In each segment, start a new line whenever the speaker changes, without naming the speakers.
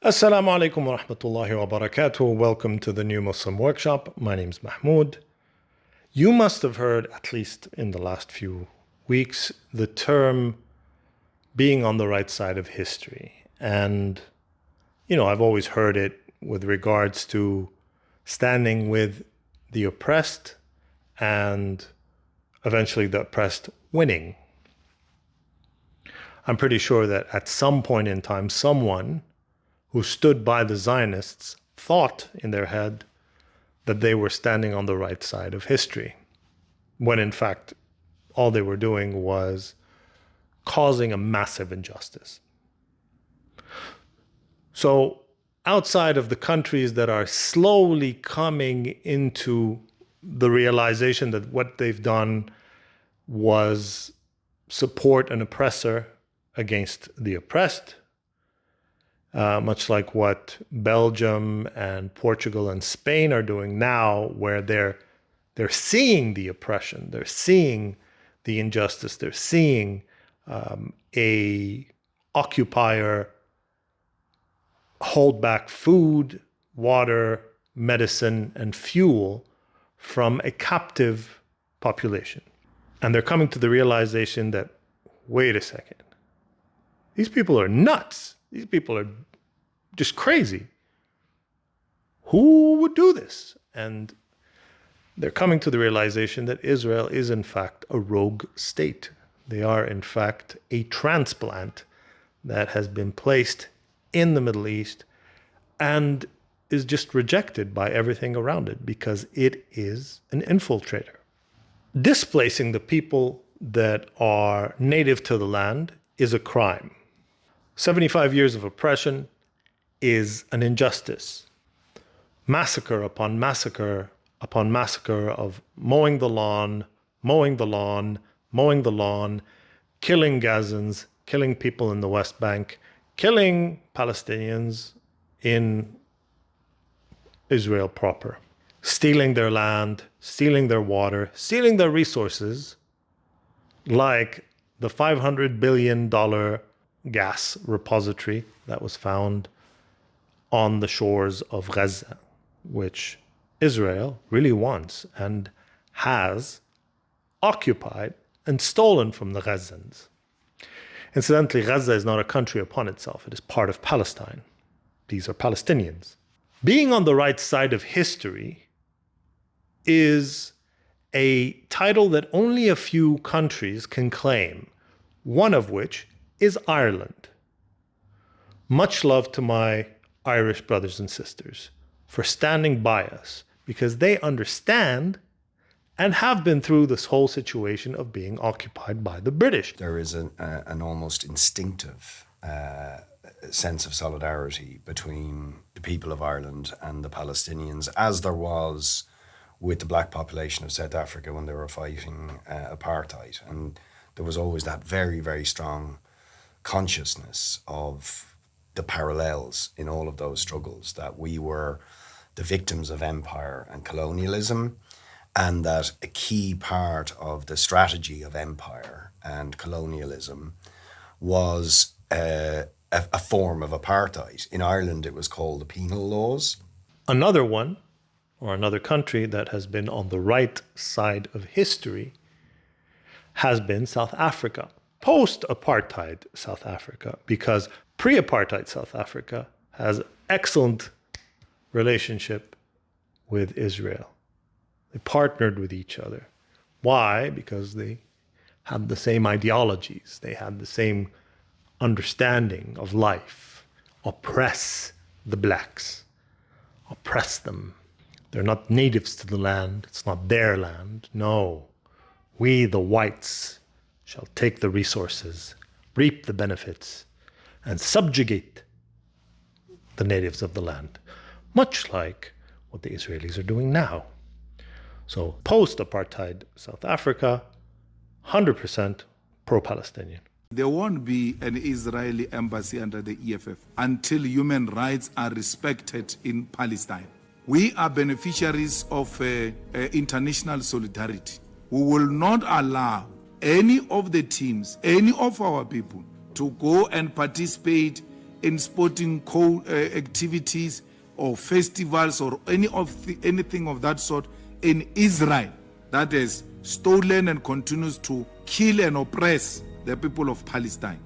Assalamu alaikum wa rahmatullahi wa barakatuh. Welcome to the New Muslim Workshop. My name is Mahmoud. You must have heard, at least in the last few weeks, the term being on the right side of history. And, I've always heard it with regards to standing with the oppressed and eventually the oppressed winning. I'm pretty sure that at some point in time, someone who stood by the Zionists thought in their head that they were standing on the right side of history, when in fact, all they were doing was causing a massive injustice. So outside of the countries that are slowly coming into the realization that what they've done was support an oppressor against the oppressed, much like what Belgium and Portugal and Spain are doing now, where they're seeing the oppression, they're seeing the injustice, they're seeing a occupier hold back food, water, medicine, and fuel from a captive population. And they're coming to the realization that, wait a second, these people are nuts. These people are just crazy. Who would do this? And they're coming to the realization that Israel is in fact a rogue state. They are in fact a transplant that has been placed in the Middle East and is just rejected by everything around it because it is an infiltrator. Displacing the people that are native to the land is a crime. 75 years of oppression is an injustice. Massacre upon massacre upon massacre of mowing the lawn, mowing the lawn, mowing the lawn, killing Gazans, killing people in the West Bank, killing Palestinians in Israel proper, stealing their land, stealing their water, stealing their resources, like the $500 billion gas repository that was found on the shores of Gaza, which Israel really wants and has occupied and stolen from the Gazans. Incidentally, Gaza is not a country upon itself. It is part of Palestine. These are Palestinians. Being on the right side of history is a title that only a few countries can claim, one of which is Ireland. Much love to my Irish brothers and sisters for standing by us because they understand and have been through this whole situation of being occupied by the British.
There is an almost instinctive sense of solidarity between the people of Ireland and the Palestinians, as there was with the black population of South Africa when they were fighting apartheid. And there was always that very, very strong consciousness of the parallels in all of those struggles, that we were the victims of empire and colonialism, and that a key part of the strategy of empire and colonialism was a form of apartheid. In Ireland, it was called the penal laws.
Another one, or another country that has been on the right side of history, has been South Africa. Post-apartheid South Africa, because pre-apartheid South Africa has an excellent relationship with Israel. They partnered with each other. Why? Because they had the same ideologies. They had the same understanding of life. Oppress the blacks. Oppress them. They're not natives to the land. It's not their land. No. We, the whites, shall take the resources, reap the benefits, and subjugate the natives of the land, much like what the Israelis are doing now. So post-apartheid South Africa, 100% pro-Palestinian.
There won't be an Israeli embassy under the EFF until human rights are respected in Palestine. We are beneficiaries of international solidarity. We will not allow any of the teams, any of our people, to go and participate in sporting activities or festivals or anything of that sort in Israel that has stolen and continues to kill and oppress the people of Palestine.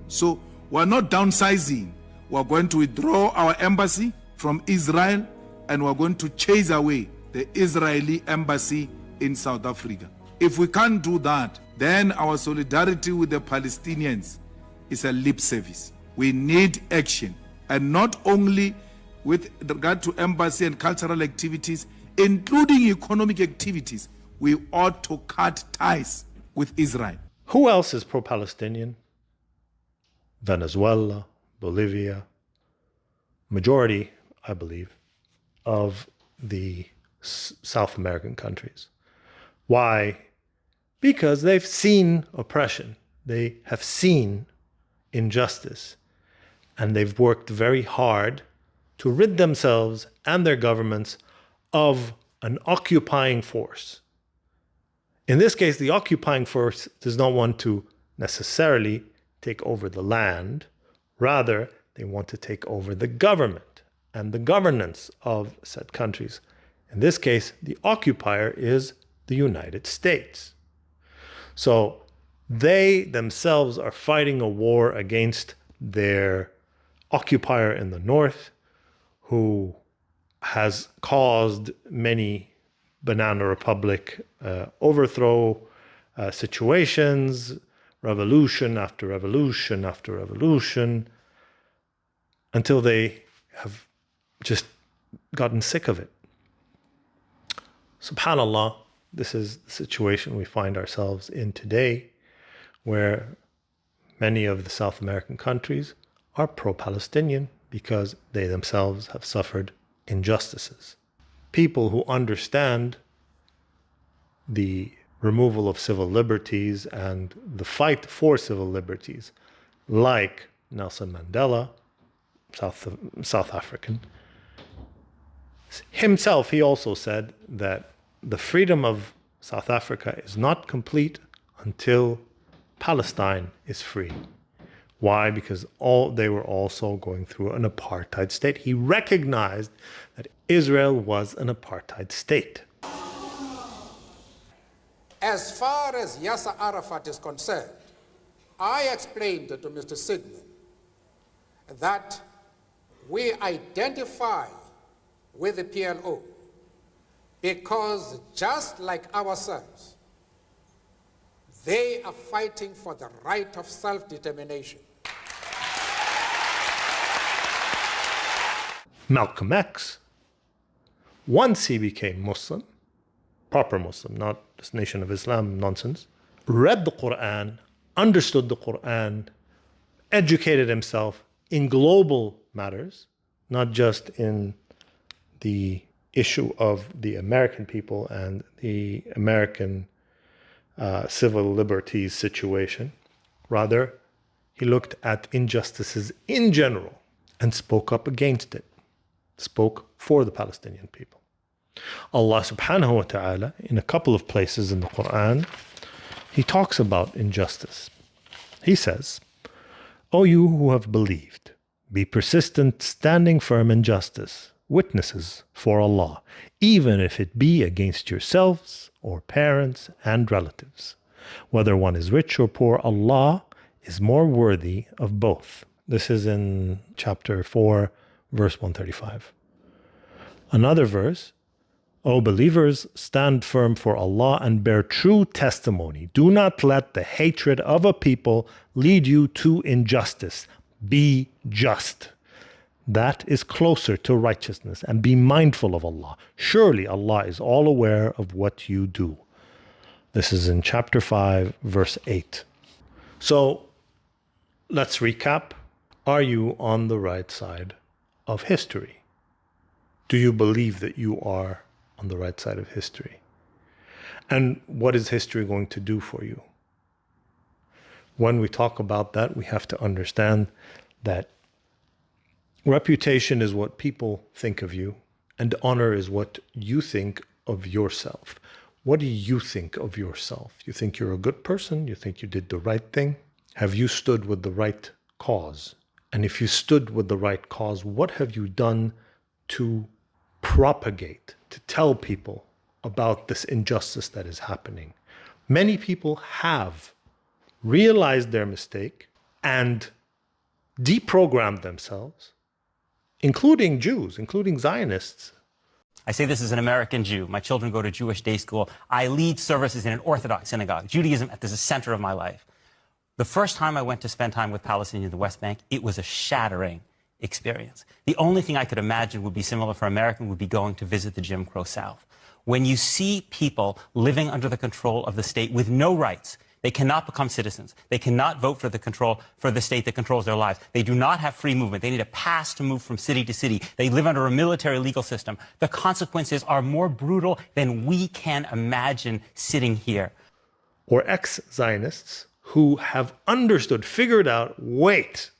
So we're not downsizing. We're going to withdraw our embassy from Israel, and we're going to chase away the Israeli embassy in South Africa. If we can't do that, then our solidarity with the Palestinians is a lip service. We need action, and not only with regard to embassy and cultural activities, including economic activities. We ought to cut ties with Israel.
Who else is pro-Palestinian? Venezuela, Bolivia, majority, I believe, of the South American countries. Why? Because they've seen oppression. They have seen injustice. And they've worked very hard to rid themselves and their governments of an occupying force. In this case, the occupying force does not want to necessarily take over the land. Rather, they want to take over the government and the governance of said countries. In this case, the occupier is the United States. So they themselves are fighting a war against their occupier in the north, who has caused many Banana Republic overthrow situations, revolution after revolution after revolution, until they have just gotten sick of it. SubhanAllah, this is the situation we find ourselves in today, where many of the South American countries are pro-Palestinian because they themselves have suffered injustices. People who understand the removal of civil liberties and the fight for civil liberties, like Nelson Mandela, South African, himself, he also said that the freedom of South Africa is not complete until Palestine is free. Why? Because they were also going through an apartheid state. He recognized that Israel was an apartheid state.
As far as Yasser Arafat is concerned, I explained to Mr. Sigmund that we identify with the PLO because just like ourselves, they are fighting for the right of self-determination.
Malcolm X, once he became Muslim, proper Muslim, not this Nation of Islam nonsense, read the Quran, understood the Quran, educated himself in global matters, not just in the issue of the American people and the American civil liberties situation. Rather, he looked at injustices in general and spoke up against it, spoke for the Palestinian people. Allah subhanahu wa ta'ala, in a couple of places in the Quran, he talks about injustice. He says, "O you who have believed, be persistent, standing firm in justice, witnesses for Allah, even if it be against yourselves or parents and relatives. Whether one is rich or poor, Allah is more worthy of both." This is in chapter 4, verse 135. Another verse, "O believers, stand firm for Allah and bear true testimony. Do not let the hatred of a people lead you to injustice. Be just. That is closer to righteousness, and be mindful of Allah. Surely Allah is all aware of what you do." This is in chapter 5, verse 8. So let's recap. Are you on the right side of history? Do you believe that you are on the right side of history? And what is history going to do for you? When we talk about that, we have to understand that reputation is what people think of you, and honor is what you think of yourself. What do you think of yourself? You think you're a good person? You think you did the right thing? Have you stood with the right cause And if you stood with the right cause, what have you done to propagate, to tell people about this injustice that is happening? Many people have realized their mistake and deprogrammed themselves, including Jews, including Zionists.
I say this as an American Jew. My children go to Jewish day school. I lead services in an Orthodox synagogue. Judaism is the center of my life. The first time I went to spend time with Palestinians in the West Bank, it was a shattering experience. The only thing I could imagine would be similar for American would be going to visit the Jim Crow South. When you see people living under the control of the state with no rights, they cannot become citizens. They cannot vote for the state that controls their lives. They do not have free movement. They need a pass to move from city to city. They live under a military legal system. The consequences are more brutal than we can imagine sitting here.
Or ex-Zionists who have understood, figured out, wait,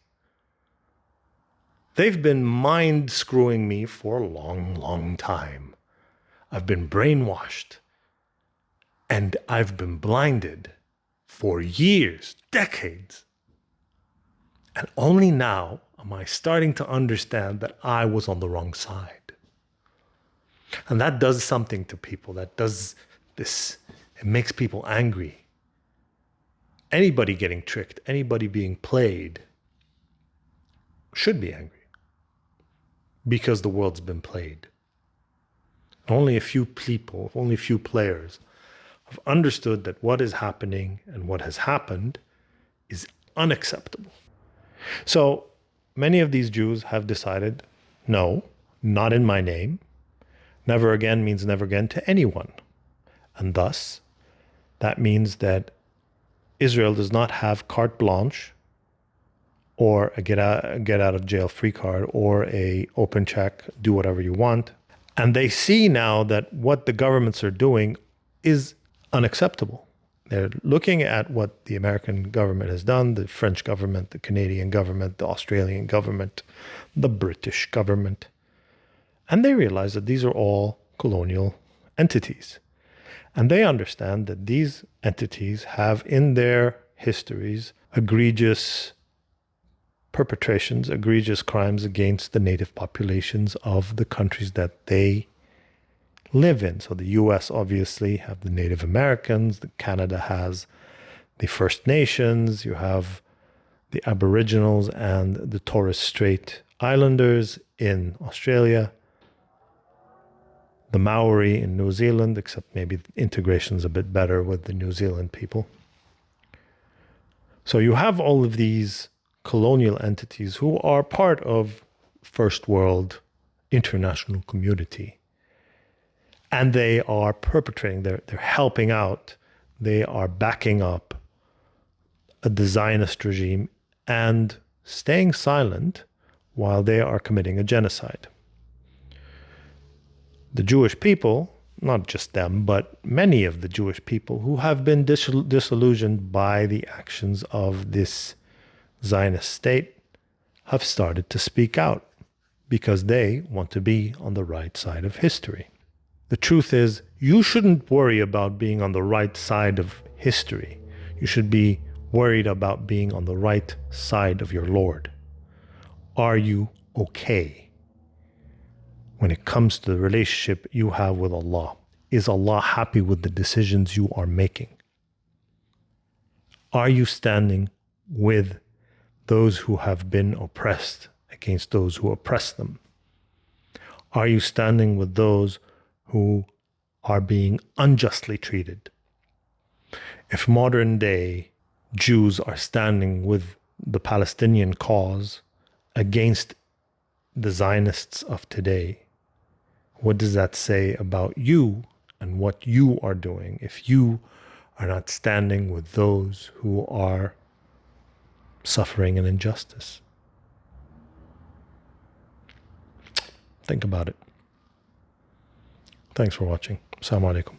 they've been mind screwing me for a long, long time. I've been brainwashed and I've been blinded for years, decades. And only now am I starting to understand that I was on the wrong side. And that does something to people. That does this. It makes people angry. Anybody getting tricked, anybody being played should be angry because the world's been played. Only a few people, only a few players have understood that what is happening and what has happened is unacceptable. So many of these Jews have decided, no, not in my name. Never again means never again to anyone. And thus, that means that Israel does not have carte blanche or a get out of jail free card or a open check, do whatever you want. And they see now that what the governments are doing is unacceptable. They're looking at what the American government has done, the French government, the Canadian government, the Australian government, the British government. And they realize that these are all colonial entities. And they understand that these entities have in their histories egregious perpetrations, egregious crimes against the native populations of the countries that they live in. So the US obviously have the Native Americans, Canada has the First Nations, you have the Aboriginals and the Torres Strait Islanders in Australia, the Maori in New Zealand, except maybe integration is a bit better with the New Zealand people. So you have all of these colonial entities who are part of first world international community. And they are perpetrating, they're helping out, they are backing up a Zionist regime and staying silent while they are committing a genocide. The Jewish people, not just them, but many of the Jewish people who have been disillusioned by the actions of this Zionist state have started to speak out because they want to be on the right side of history. The truth is, you shouldn't worry about being on the right side of history. You should be worried about being on the right side of your Lord. Are you okay when it comes to the relationship you have with Allah? Is Allah happy with the decisions you are making? Are you standing with those who have been oppressed against those who oppress them? Are you standing with those who are being unjustly treated? If modern day Jews are standing with the Palestinian cause against the Zionists of today, what does that say about you and what you are doing if you are not standing with those who are suffering an injustice? Think about it. Thanks for watching. Assalamu alaikum.